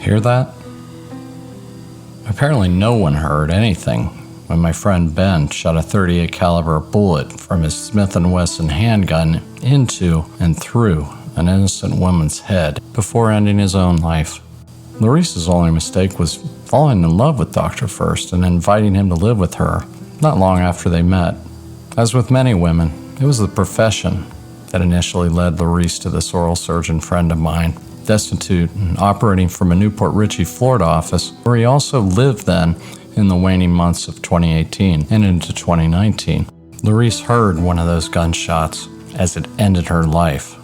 hear that? Apparently no one heard anything when my friend Ben shot a .38 caliber bullet from his Smith & Wesson handgun into and through an innocent woman's head before ending his own life. Laurice's only mistake was falling in love with Dr. First and inviting him to live with her not long after they met. As with many women, it was the profession that initially led Laurice to this oral surgeon friend of mine. Destitute and operating from a Newport Richey, Florida office, where he also lived then in the waning months of 2018 and into 2019. Laurice heard one of those gunshots as it ended her life.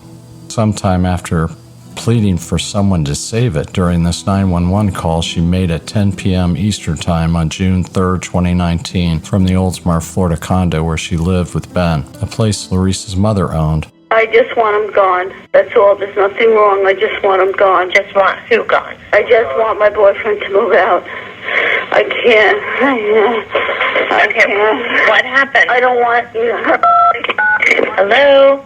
Sometime after pleading for someone to save it during this 911 call she made at 10 p.m. Eastern Time on June 3, 2019, from the Oldsmar, Florida condo where she lived with Ben, a place Laurice's mother owned. I just want him gone. That's all. There's nothing wrong. I just want him gone. Just want who gone? I just want my boyfriend to move out. I can't. I can't. What happened? I don't want you. Hello?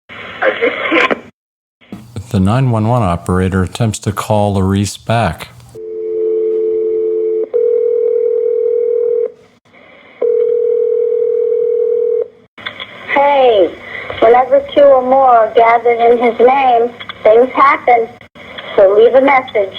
I just can't. The 911 operator attempts to call Laurice back. Hey, whenever two or more are gathered in his name, things happen. So leave a message.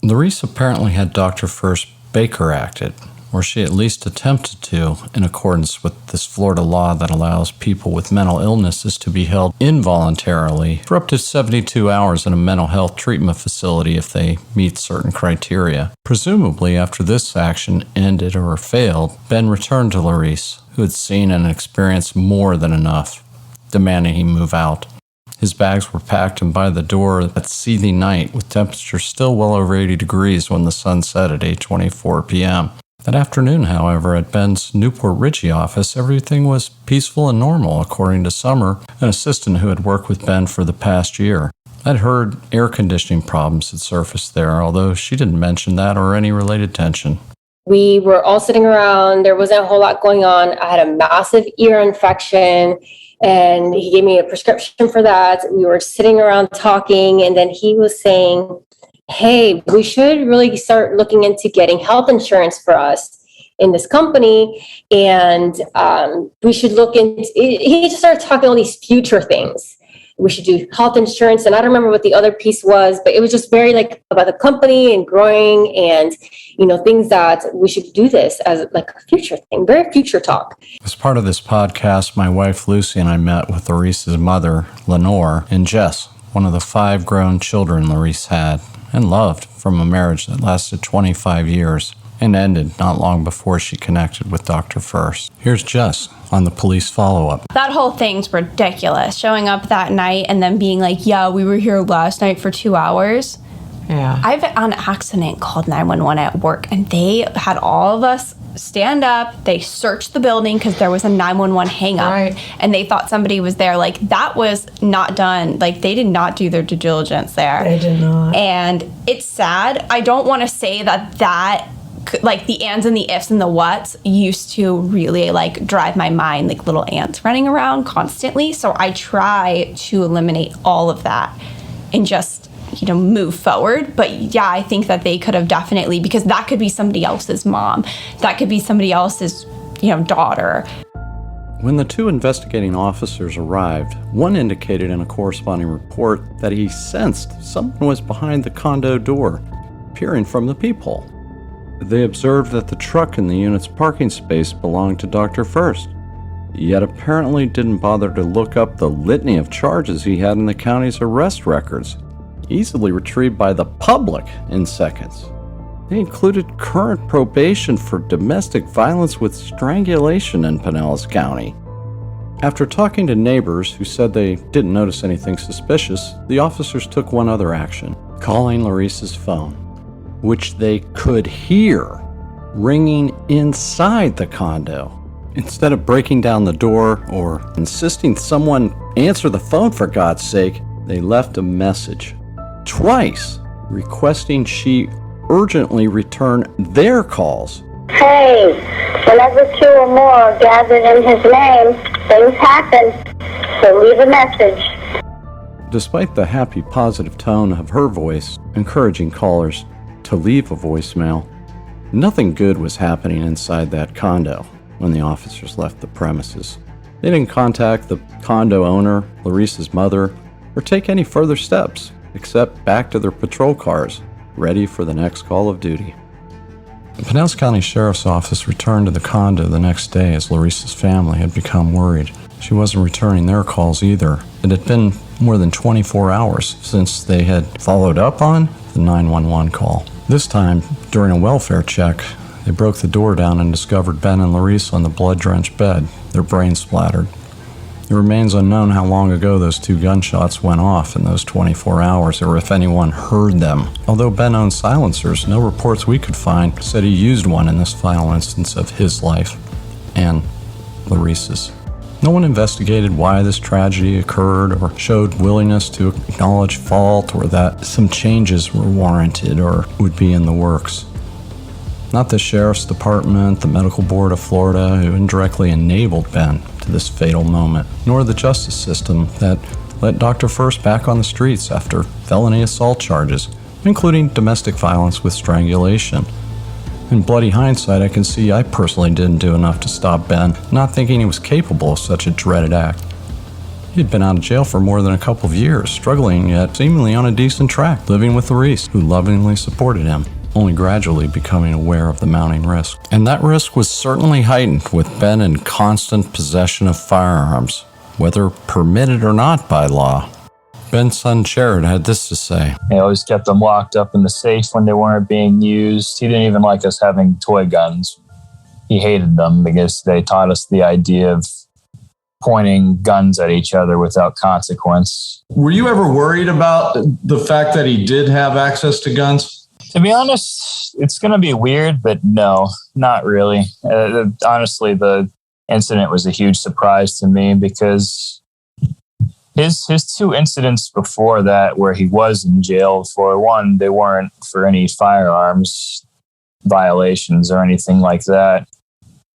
Laurice apparently had Dr. First Baker acted, or she at least attempted to, in accordance with this Florida law that allows people with mental illnesses to be held involuntarily for up to 72 hours in a mental health treatment facility if they meet certain criteria. Presumably, after this action ended or failed, Ben returned to Laurice, who had seen and experienced more than enough, demanding he move out. His bags were packed, and by the door that seething night, with temperatures still well over 80 degrees when the sun set at 8:24 p.m. That afternoon, however, at Ben's Newport Richey office, everything was peaceful and normal, according to Summer, an assistant who had worked with Ben for the past year. I'd heard air conditioning problems had surfaced there, although she didn't mention that or any related tension. We were all sitting around. There wasn't a whole lot going on. I had a massive ear infection, and he gave me a prescription for that. We were sitting around talking, and then he was saying, hey, we should really start looking into getting health insurance for us in this company. And we should look into, he just started talking all these future things. We should do health insurance. And I don't remember what the other piece was, but it was just very like about the company and growing and, you know, things that we should do this as like a future thing, very future talk. As part of this podcast, my wife Lucy and I met with Laurice's mother, Lenore, and Jess, one of the 5 grown children Laurice had and loved from a marriage that lasted 25 years and ended not long before she connected with Dr. First. Here's Jess on the police follow-up. That whole thing's ridiculous. Showing up that night and then being like, yeah, we were here last night for 2 hours. Yeah. I've on accident called 911 at work, and they had all of us stand up. They searched the building because there was a 911 hang up, Right. and they thought somebody was there. Like, that was not done. Like, they did not do their due diligence there. They did not. And it's sad. I don't want to say that like the ands and the ifs and the whats used to really like drive my mind, like little ants running around constantly. So I try to eliminate all of that and just, you know, move forward. But yeah, I think that they could have definitely, because that could be somebody else's mom. That could be somebody else's, you know, daughter. When the 2 investigating officers arrived, one indicated in a corresponding report that he sensed someone was behind the condo door, peering from the peephole. They observed that the truck in the unit's parking space belonged to Dr. First, yet apparently didn't bother to look up the litany of charges he had in the county's arrest records, easily retrieved by the public in seconds. They included current probation for domestic violence with strangulation in Pinellas County. After talking to neighbors who said they didn't notice anything suspicious, the officers took one other action, calling Laurice's phone, which they could hear ringing inside the condo. Instead of breaking down the door or insisting someone answer the phone for God's sake, they left a message, twice, requesting she urgently return their calls. Hey, whenever two or more are gathered in his name, things happen. So leave a message. Despite the happy, positive tone of her voice, encouraging callers to leave a voicemail, nothing good was happening inside that condo when the officers left the premises. They didn't contact the condo owner, Larissa's mother, or take any further steps, except back to their patrol cars, ready for the next call of duty. The Pinellas County Sheriff's Office returned to the condo the next day as Larissa's family had become worried. She wasn't returning their calls either. It had been more than 24 hours since they had followed up on the 911 call. This time, during a welfare check, they broke the door down and discovered Ben and Larissa on the blood-drenched bed, their brains splattered. It remains unknown how long ago those 2 gunshots went off in those 24 hours, or if anyone heard them. Although Ben owned silencers, no reports we could find said he used one in this final instance of his life and Larissa's. No one investigated why this tragedy occurred or showed willingness to acknowledge fault or that some changes were warranted or would be in the works. Not the Sheriff's Department, the Medical Board of Florida, who indirectly enabled Ben to this fatal moment, nor the justice system that let Dr. First back on the streets after felony assault charges, including domestic violence with strangulation. In bloody hindsight, I can see I personally didn't do enough to stop Ben, not thinking he was capable of such a dreaded act. He had been out of jail for more than a couple of years, struggling yet seemingly on a decent track, living with Larissa, who lovingly supported him, only gradually becoming aware of the mounting risk. And that risk was certainly heightened with Ben in constant possession of firearms, whether permitted or not by law. Ben's son Jared had this to say. He always kept them locked up in the safe when they weren't being used. He didn't even like us having toy guns. He hated them because they taught us the idea of pointing guns at each other without consequence. Were you ever worried about the fact that he did have access to guns? To be honest, it's going to be weird, but no, not really. Honestly, the incident was a huge surprise to me because his 2 incidents before that where he was in jail, for one, they weren't for any firearms violations or anything like that.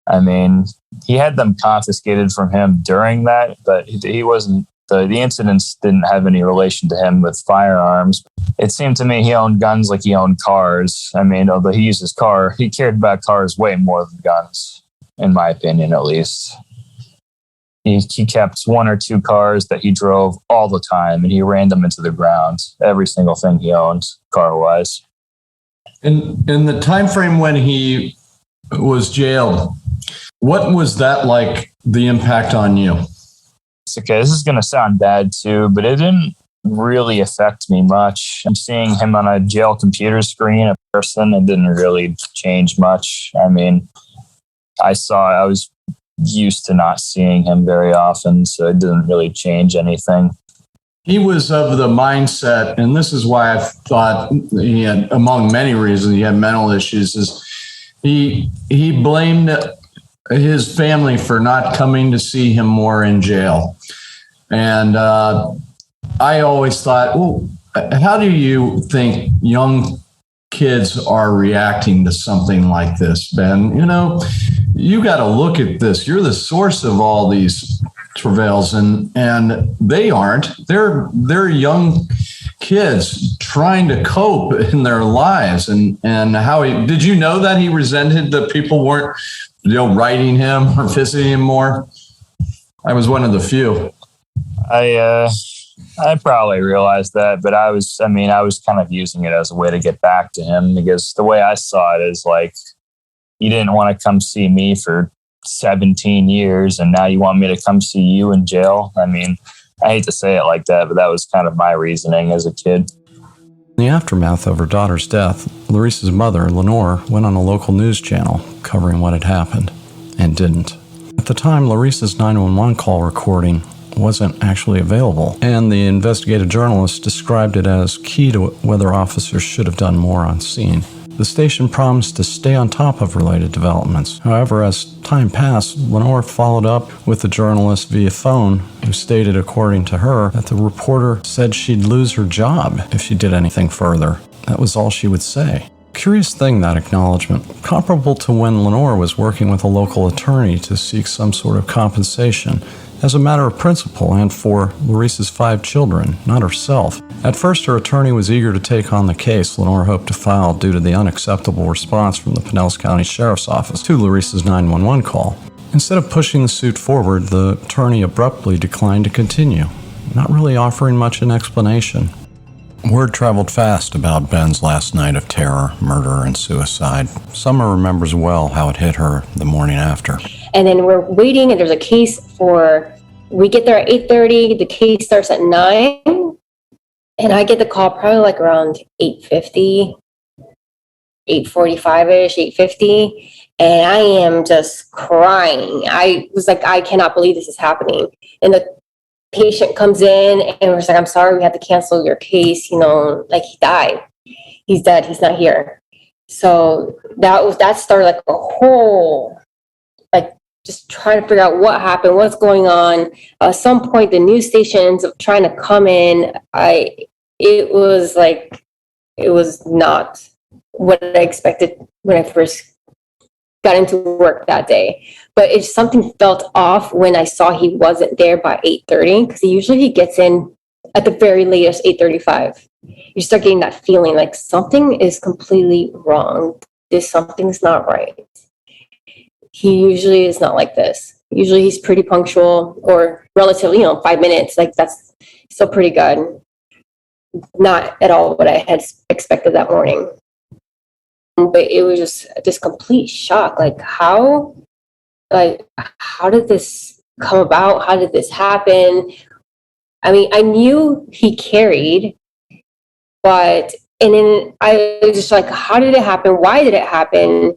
I mean, he had them confiscated from him during that, but he wasn't, the incidents didn't have any relation to him with firearms. It seemed to me he owned guns like he owned cars. I mean, although he used his car, he cared about cars way more than guns, in my opinion, at least. He kept 1 or 2 cars that he drove all the time, and he ran them into the ground. Every single thing he owned, car-wise. In the time frame when he was jailed, what was that like, the impact on you? It's okay, this is going to sound bad too, but it didn't really affect me much. I'm seeing him on a jail computer screen, a person, it didn't really change much. I mean, I was used to not seeing him very often, so it didn't really change anything. He was of the mindset, and this is why I thought he had, among many reasons, he had mental issues, is he blamed his family for not coming to see him more in jail. And I always thought, well, how do you think young kids are reacting to something like this, Ben? You know, you got to look at this. You're the source of all these travails, and they aren't. They're young kids trying to cope in their lives. And how did you know that he resented that people weren't, writing him or visiting him more? I was one of the few. I probably realized that, but I was kind of using it as a way to get back to him, because the way I saw it is like, you didn't want to come see me for 17 years, and now you want me to come see you in jail. I mean, I hate to say it like that, but that was kind of my reasoning as a kid. In the aftermath of her daughter's death, Larissa's mother, Lenore, went on a local news channel covering what had happened, and didn't. At the time, Larissa's 911 call recording wasn't actually available, and the investigative journalist described it as key to whether officers should have done more on scene. The station promised to stay on top of related developments. However, as time passed, Lenore followed up with the journalist via phone, who stated, according to her, that the reporter said she'd lose her job if she did anything further. That was all she would say. Curious thing, that acknowledgement, comparable to when Lenore was working with a local attorney to seek some sort of compensation as a matter of principle and for Laurice's 5 children, not herself. At first, her attorney was eager to take on the case Lenore hoped to file due to the unacceptable response from the Pinellas County Sheriff's Office to Laurice's 911 call. Instead of pushing the suit forward, the attorney abruptly declined to continue, not really offering much an explanation. Word traveled fast about Ben's last night of terror, murder, and suicide. Summer remembers well how it hit her the morning after. And then we're waiting, and there's a case we get there at 8:30, the case starts at 9, and I get the call probably like around 8:50, 8:45-ish, 8:50, and I am just crying. I was like, I cannot believe this is happening. And the patient comes in and was like, I'm sorry, we have to cancel your case. Like he died. He's dead. He's not here. So that started like a whole, like just trying to figure out what happened, what's going on. At some point, the news stations of trying to come in. It was not what I expected when I first got into work that day. But something felt off when I saw he wasn't there by 8:30, because usually he gets in at the very latest 8:35. You start getting that feeling like something is completely wrong. Something's not right. He usually is not like this. Usually he's pretty punctual, or relatively, 5 minutes. Like that's still pretty good. Not at all what I had expected that morning. But it was just this complete shock. Like how did this come about? How did this happen? I mean, I knew he carried, and then I was just like, how did it happen? Why did it happen?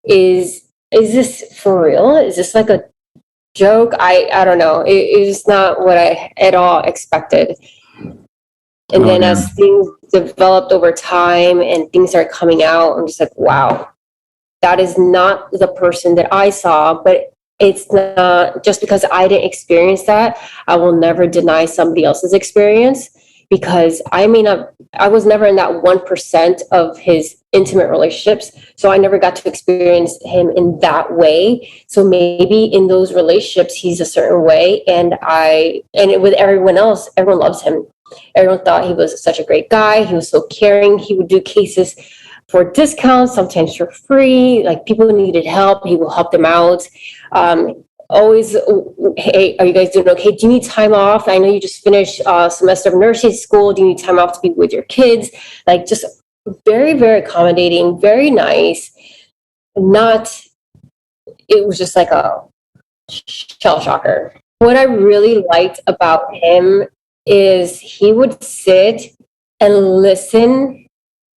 Is this for real? Is this like a joke? I don't know. It is not what I at all expected. And then as things developed over time and things started coming out, I'm just like, wow, that is not the person that I saw. But it's not just because I didn't experience that. I will never deny somebody else's experience, because I was never in that 1% of his intimate relationships. So I never got to experience him in that way. So maybe in those relationships, he's a certain way. And with everyone else, everyone loves him. Everyone thought he was such a great guy. He was so caring. He would do cases for discounts, sometimes for free. Like people needed help, he will help them out. Always, hey, are you guys doing okay? Do you need time off? I know you just finished a semester of nursing school. Do you need time off to be with your kids? Like just very, very accommodating, very nice. It was just like a shell shocker. What I really liked about him is he would sit and listen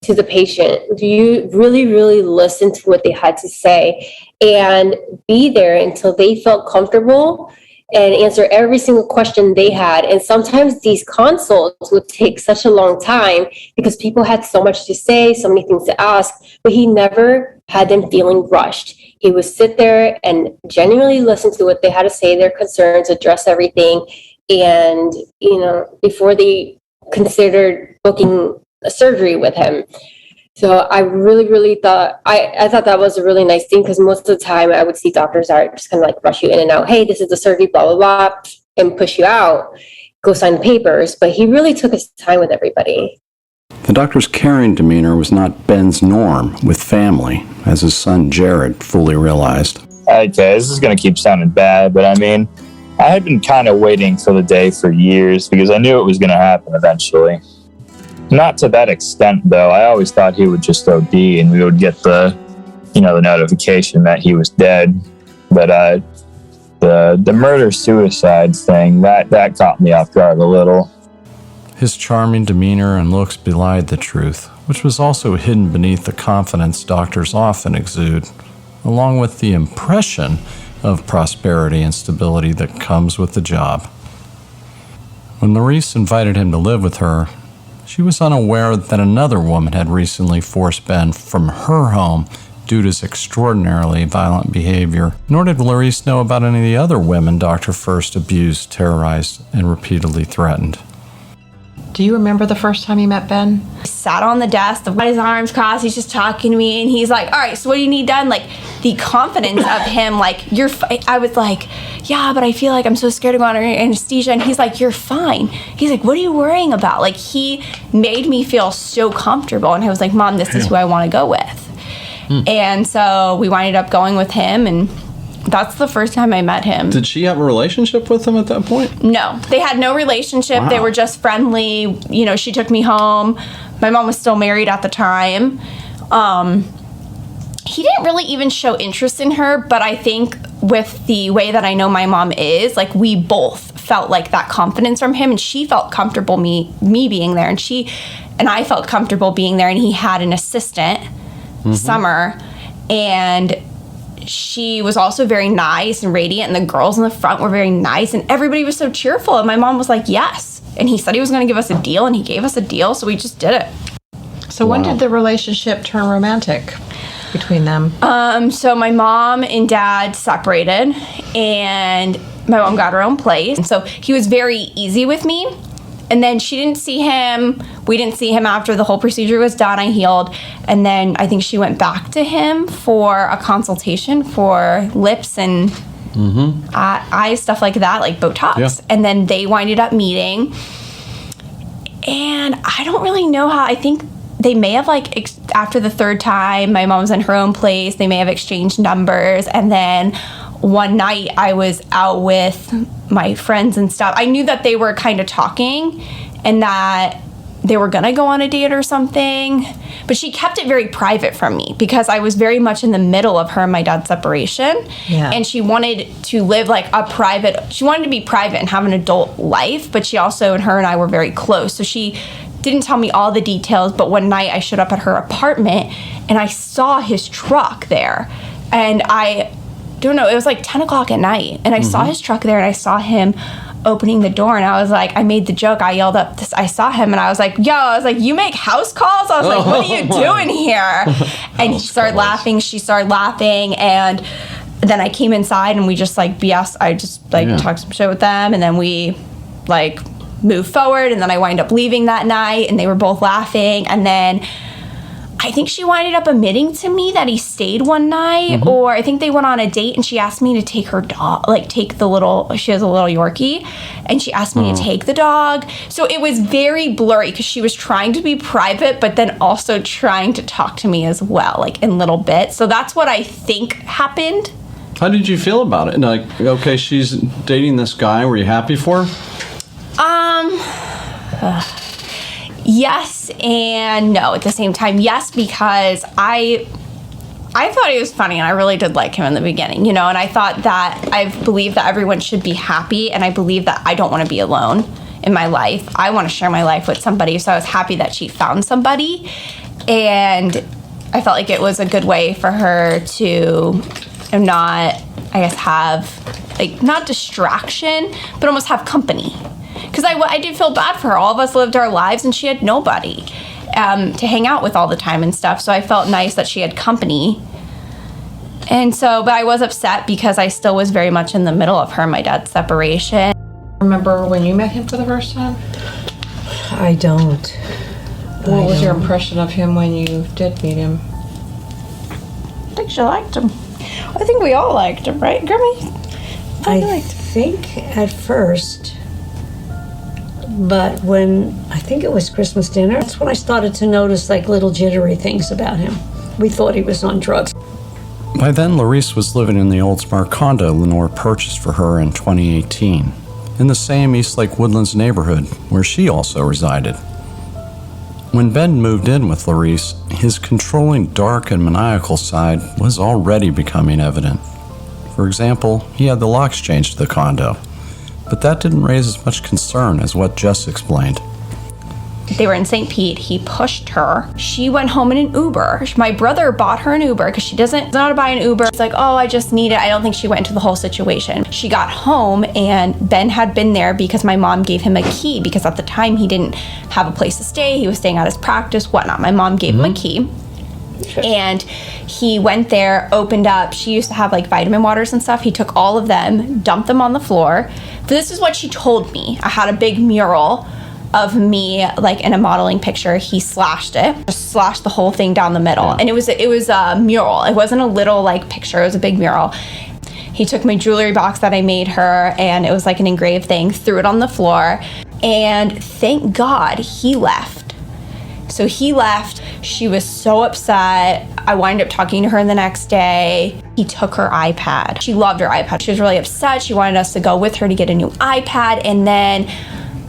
to the patient. Do you really, really listen to what they had to say and be there until they felt comfortable and answer every single question they had? And sometimes these consults would take such a long time because people had so much to say, so many things to ask, but he never had them feeling rushed. He would sit there and genuinely listen to what they had to say, their concerns, address everything. And, before they considered booking a surgery with him. So I really, really thought, I thought that was a really nice thing, because most of the time I would see doctors that are just kind of like rush you in and out. Hey, this is the surgery, blah, blah, blah, and push you out, go sign the papers. But he really took his time with everybody. The doctor's caring demeanor was not Ben's norm with family, as his son Jared fully realized. Okay, this is going to keep sounding bad, but I mean, I had been kind of waiting for the day for years because I knew it was going to happen eventually. Not to that extent, though. I always thought he would just OD and we would get the notification that he was dead. But the murder-suicide thing, that caught me off guard a little. His charming demeanor and looks belied the truth, which was also hidden beneath the confidence doctors often exude, along with the impression of prosperity and stability that comes with the job. When Laurice invited him to live with her, she was unaware that another woman had recently forced Ben from her home due to his extraordinarily violent behavior, nor did Laurice know about any of the other women Dr. First abused, terrorized, and repeatedly threatened. Do you remember the first time you met Ben? Sat on the desk, with his arms crossed, he's just talking to me, and he's like, all right, so what do you need done? Like, the confidence of him, like, I was like, yeah, but I feel like I'm so scared to go under anesthesia, and he's like, you're fine. He's like, what are you worrying about? Like, he made me feel so comfortable, and I was like, Mom, this is who I want to go with. And so we winded up going with him, and that's the first time I met him. Did she have a relationship with him at that point? No, they had no relationship. Wow. They were just friendly. You know, she took me home. My mom was still married at the time. He didn't really even show interest in her, but I think with the way that I know my mom is, like, we both felt like that confidence from him, and she felt comfortable me being there, and I felt comfortable being there, and he had an assistant, Summer, and she was also very nice and radiant, and the girls in the front were very nice, and everybody was so cheerful, and my mom was like, yes. And he said he was going to give us a deal, and he gave us a deal, so we just did it. So when did the relationship turn romantic between them? So my mom and dad separated, and my mom got her own place, and so he was very easy with me. And then she didn't see him. We didn't see him after the whole procedure was done. I healed. And then I think she went back to him for a consultation for lips and eyes, stuff like that, like Botox. Yeah. And then they winded up meeting. And I don't really know how. I think they may have, like, after the third time, my mom was in her own place. They may have exchanged numbers. And then one night I was out with my friends and stuff. I knew that they were kind of talking and that they were going to go on a date or something. But she kept it very private from me because I was very much in the middle of her and my dad's separation. Yeah. And she wanted to live like she wanted to be private and have an adult life. But she also, and her and I were very close. So she didn't tell me all the details. But one night I showed up at her apartment and I saw his truck there. And I don't know, it was like 10 o'clock at night, and I saw his truck there, and I saw him opening the door, and I was like, I made the joke, I yelled up, I saw him, and I was like, you make house calls? I was like, what are you doing here? And he started laughing, she started laughing, and then I came inside, and we just, like, BS, I just, like, talked some shit with them, and then we, like, moved forward, and then I wound up leaving that night, and they were both laughing, and then I think she winded up admitting to me that he stayed one night, or I think they went on a date, and she asked me to take her dog, she has a little Yorkie, and she asked me to take the dog. So it was very blurry because she was trying to be private, but then also trying to talk to me as well, like in little bits. So that's what I think happened. How did you feel about it? Like, okay, she's dating this guy. Were you happy for her? Yes and no at the same time. Yes, because I thought he was funny, and I really did like him in the beginning, you know, and I thought that I believe that everyone should be happy, and I believe that I don't want to be alone in my life. I want to share my life with somebody, so I was happy that she found somebody, and I felt like it was a good way for her to not, I guess, have, like, not distraction, but almost have company. Because I did feel bad for her. All of us lived our lives, and she had nobody to hang out with all the time and stuff. So I felt nice that she had company. And so, but I was upset because I still was very much in the middle of her and my dad's separation. Remember when you met him for the first time? I don't. What was your impression of him when you did meet him? I think she liked him. I think we all liked him, right, Grimmy? I think at first, but when, I think it was Christmas dinner, that's when I started to notice like little jittery things about him. We thought he was on drugs. By then, Larice was living in the Oldsmar condo Lenore purchased for her in 2018, in the same Eastlake Woodlands neighborhood where she also resided. When Ben moved in with Larice, his controlling, dark, and maniacal side was already becoming evident. For example, he had the locks changed to the condo, but that didn't raise as much concern as what Jess explained. They were in St. Pete. He pushed her. She went home in an Uber. My brother bought her an Uber because she doesn't know how to buy an Uber. It's like, oh, I just need it. I don't think she went into the whole situation. She got home, and Ben had been there because my mom gave him a key, because at the time he didn't have a place to stay. He was staying at his practice, whatnot. My mom gave him a key. And he went there, opened up. She used to have like vitamin waters and stuff. He took all of them, dumped them on the floor. This is what she told me. I had a big mural of me, like in a modeling picture. He slashed it, just slashed the whole thing down the middle. And it was a mural. It wasn't a little like picture, it was a big mural. He took my jewelry box that I made her, and it was like an engraved thing, threw it on the floor, and thank God he left. So he left. She was so upset. I wound up talking to her the next day. He took her iPad. She loved her iPad. She was really upset. She wanted us to go with her to get a new iPad. And then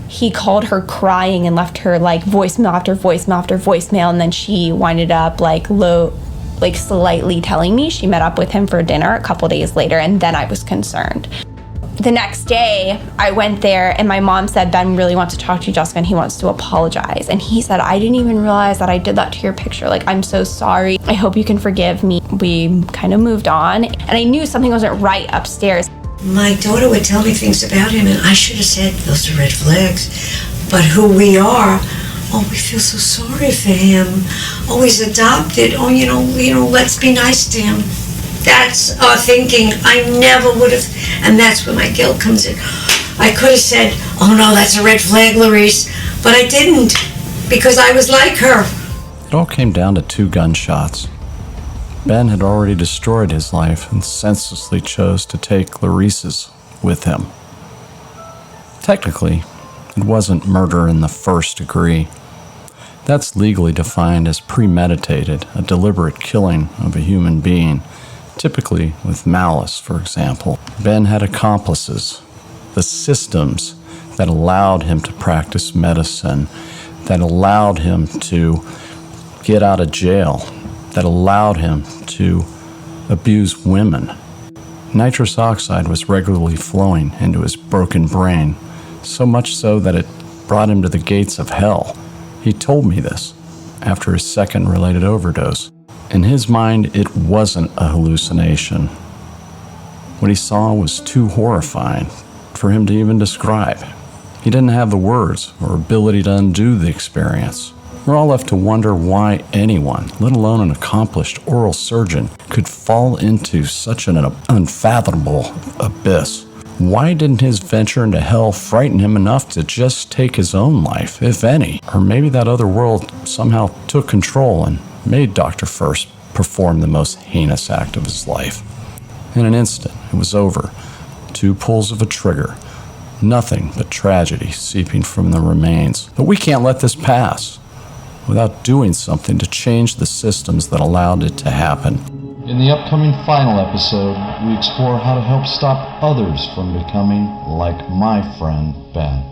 he called her crying and left her like voicemail after voicemail after voicemail. And then she winded up slightly telling me she met up with him for dinner a couple days later. And then I was concerned. The next day, I went there and my mom said, Ben really wants to talk to you, Jessica, and he wants to apologize. And he said, I didn't even realize that I did that to your picture. Like, I'm so sorry. I hope you can forgive me. We kind of moved on. And I knew something wasn't right upstairs. My daughter would tell me things about him, and I should have said, those are red flags. But who we are, oh, we feel so sorry for him. Oh, he's adopted. Oh, you know, let's be nice to him. That's our thinking. I never would have, and that's where my guilt comes in. I could have said, oh no, that's a red flag, Larice, but I didn't, because I was like her. It all came down to 2 gunshots. Ben had already destroyed his life and senselessly chose to take Larice's with him. Technically, it wasn't murder in the first degree. That's legally defined as premeditated, a deliberate killing of a human being, typically with malice, for example. Ben had accomplices, the systems that allowed him to practice medicine, that allowed him to get out of jail, that allowed him to abuse women. Nitrous oxide was regularly flowing into his broken brain, so much so that it brought him to the gates of hell. He told me this after his second related overdose. In his mind, it wasn't a hallucination. What he saw was too horrifying for him to even describe. He didn't have the words or ability to undo the experience. We're all left to wonder why anyone, let alone an accomplished oral surgeon, could fall into such an unfathomable abyss. Why didn't his venture into hell frighten him enough to just take his own life, if any? Or maybe that other world somehow took control and made Dr. First perform the most heinous act of his life. In an instant, it was over. 2 pulls of a trigger. Nothing but tragedy seeping from the remains. But we can't let this pass without doing something to change the systems that allowed it to happen. In the upcoming final episode, we explore how to help stop others from becoming like my friend Ben.